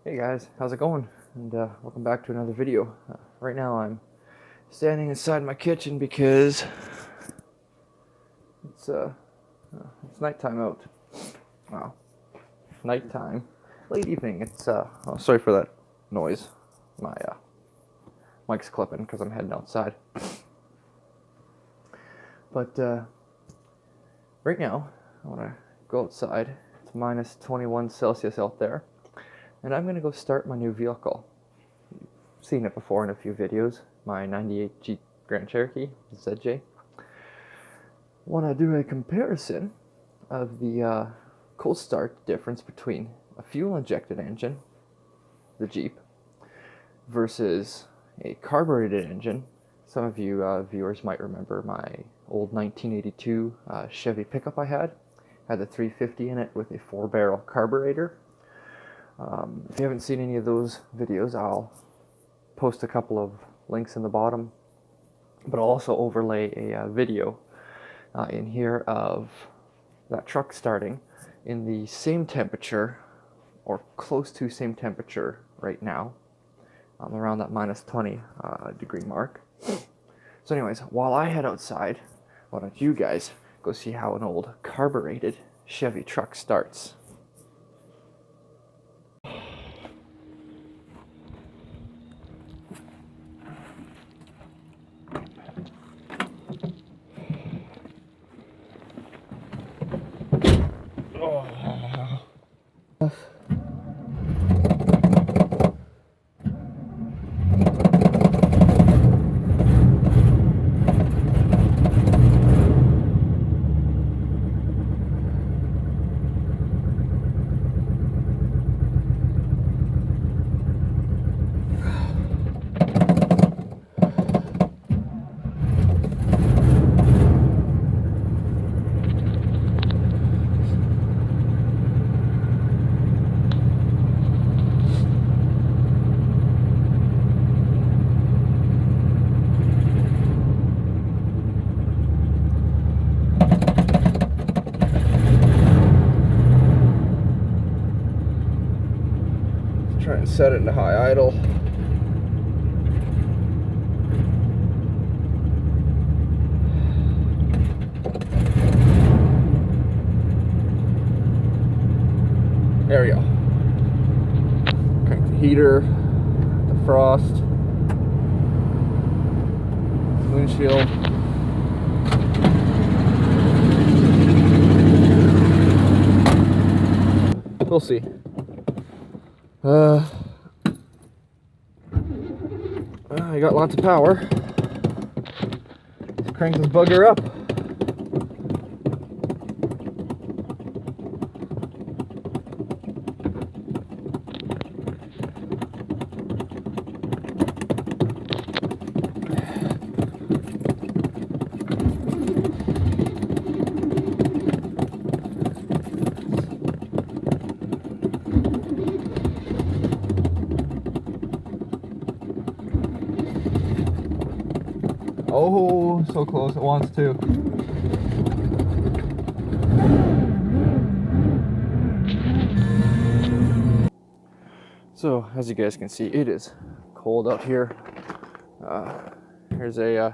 Hey guys, how's it going? And welcome back to another video. Right now I'm standing inside my kitchen because it's nighttime out. Wow, nighttime, late evening. It's oh, sorry for that noise. My mic's clipping because I'm heading outside. But right now I want to go outside. It's minus 21 Celsius out there. And I'm going to go start my new vehicle. You've seen it before in a few videos, my 98 Jeep Grand Cherokee ZJ. Want to do a comparison of the cold start difference between a fuel-injected engine, the Jeep, versus a carbureted engine. Some of you viewers might remember my old 1982 Chevy pickup I had the 350 in it with a 4-barrel carburetor. If you haven't seen any of those videos, I'll post a couple of links in the bottom, but I'll also overlay a video in here of that truck starting in the same temperature, or close to same temperature right now, around that minus 20 degree mark. So anyways, while I head outside, why don't you guys go see how an old carbureted Chevy truck starts. Try and set it into high idle. There we go. Crank the heater, the frost, windshield. We'll see. I got lots of power. Let's crank this bugger up. Oh, so close, it wants to. So, as you guys can see, it is cold out here. Here's a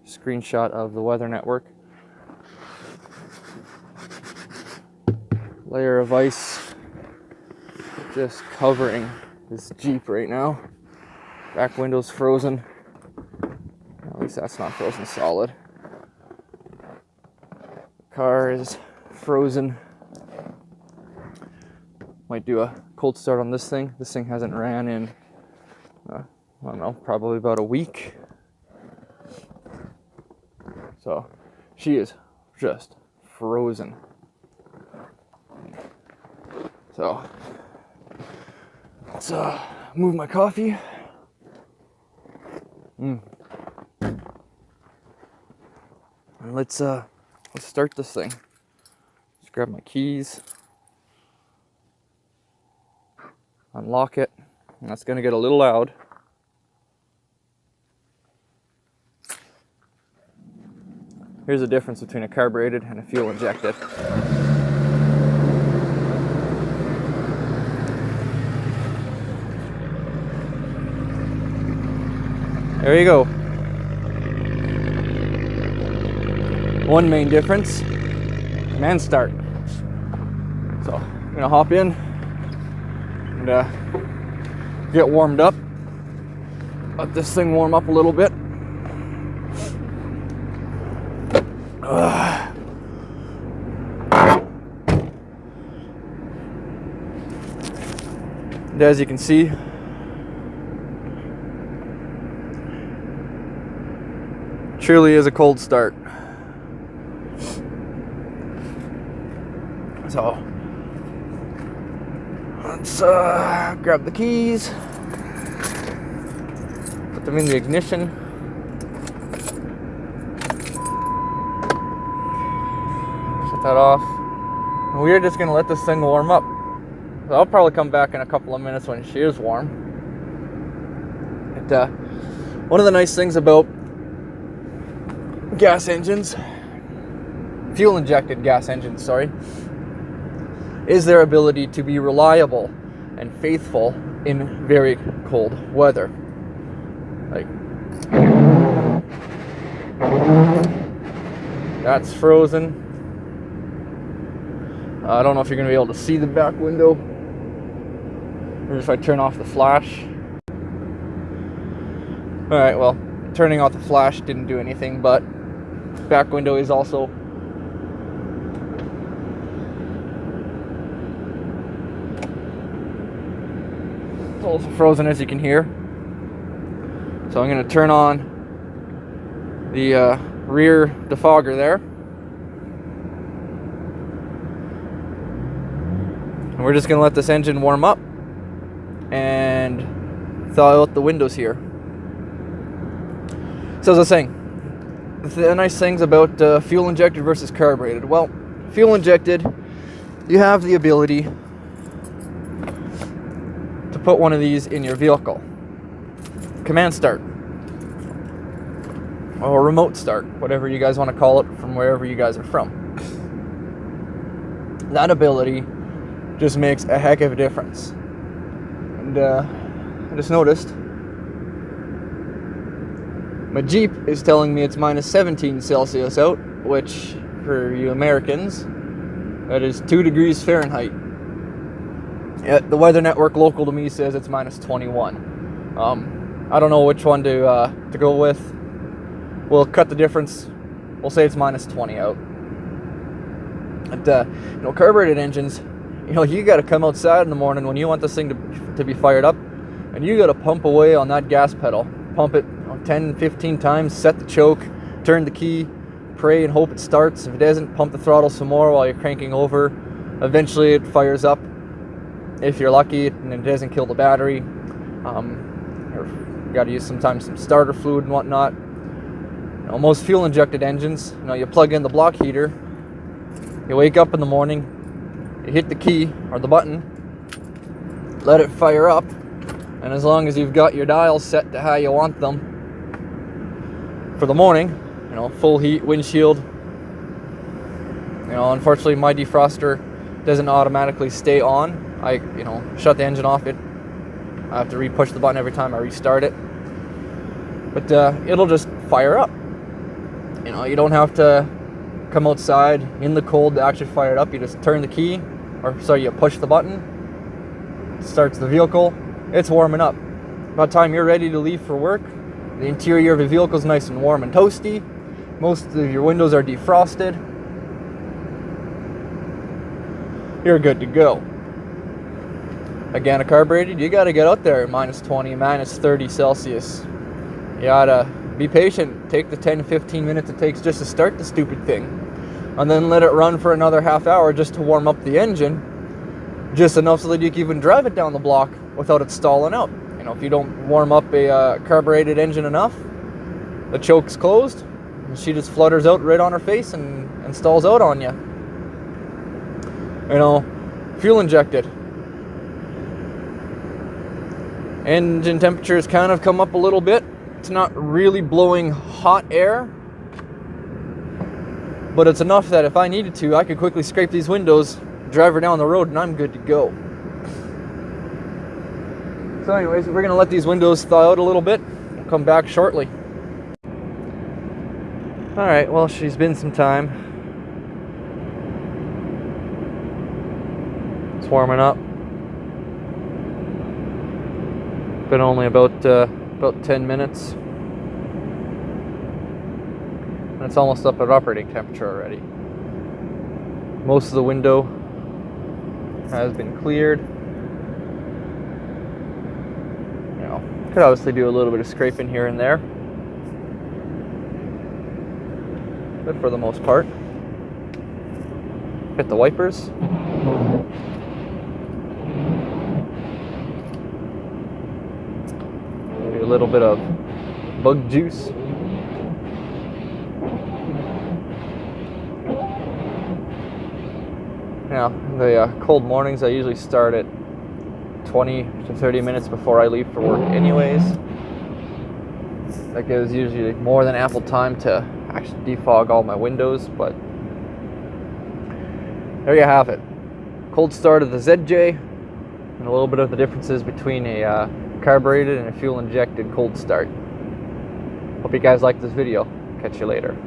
screenshot of the weather network. Layer of ice just covering this Jeep right now. Back window's frozen. At least that's not frozen solid. The car is frozen. Might do a cold start on this thing. This thing hasn't ran in, I don't know, probably about a week. So she is just frozen. So let's move my coffee. And let's start this thing. Just grab my keys, unlock it, and that's gonna get a little loud. Here's the difference between a carbureted and a fuel injected. There you go. One main difference, command start. So I'm gonna hop in and get warmed up. Let this thing warm up a little bit. And as you can see, truly is a cold start. So let's grab the keys, put them in the ignition. Shut that off. And we're just gonna let this thing warm up. So I'll probably come back in a couple of minutes when she is warm. One of the nice things about gas engines, fuel injected gas engines, sorry, is their ability to be reliable and faithful in very cold weather. Like, that's frozen. I don't know if you're going to be able to see the back window, or if I turn off the flash. Alright, well, turning off the flash didn't do anything, but back window is also frozen, as you can hear. So I'm going to turn on the rear defogger there. And we're just going to let this engine warm up and thaw out the windows here. So as I was saying, the nice things about fuel injected versus carbureted. Well, fuel injected, you have the ability to put one of these in your vehicle. Command start, or remote start, whatever you guys want to call it, from wherever you guys are from. That ability just makes a heck of a difference. And I just noticed my Jeep is telling me it's minus 17 Celsius out, which for you Americans, that is 2 degrees Fahrenheit. The Weather Network local to me says it's minus 21. I don't know which one to go with. We'll cut the difference. We'll say it's minus 20 out. But, carbureted engines, you got to come outside in the morning when you want this thing to be fired up, and you got to pump away on that gas pedal. Pump it 10, 15 times, set the choke, turn the key, pray and hope it starts. If it doesn't, pump the throttle some more while you're cranking over. Eventually it fires up, if you're lucky, and it doesn't kill the battery. You got to use sometimes some starter fluid and whatnot. Most fuel injected engines, you plug in the block heater, you wake up in the morning, you hit the key or the button, let it fire up, and as long as you've got your dials set to how you want them for the morning, full heat, windshield, unfortunately my defroster doesn't automatically stay on. I shut the engine off. I have to re-push the button every time I restart it, but it'll just fire up. You don't have to come outside in the cold to actually fire it up. You just turn the key, you push the button, it starts the vehicle, it's warming up. By the time you're ready to leave for work, the interior of the vehicle is nice and warm and toasty. Most of your windows are defrosted. You're good to go. Again, a carbureted, you got to get out there minus 20, minus 30 Celsius. You got to be patient. Take the 10-15 minutes it takes just to start the stupid thing, and then let it run for another half hour just to warm up the engine, just enough so that you can even drive it down the block without it stalling out. If you don't warm up a carbureted engine enough, the choke's closed, and she just flutters out right on her face and stalls out on you. Fuel injected. Engine temperature's kind of come up a little bit. It's not really blowing hot air, but it's enough that if I needed to, I could quickly scrape these windows, drive her down the road, and I'm good to go. So anyways, we're going to let these windows thaw out a little bit. We'll come back shortly. Alright, well, she's been some time. It's warming up. Been only about 10 minutes. And it's almost up at operating temperature already. Most of the window has been cleared. You know, could obviously do a little bit of scraping here and there, but for the most part, hit the wipers. Maybe a little bit of bug juice. Now, the cold mornings I usually start at 20 to 30 minutes before I leave for work anyways. That gives usually more than ample time to actually defog all my windows, but there you have it. Cold start of the ZJ, and a little bit of the differences between a carbureted and a fuel injected cold start. Hope you guys like this video. Catch you later.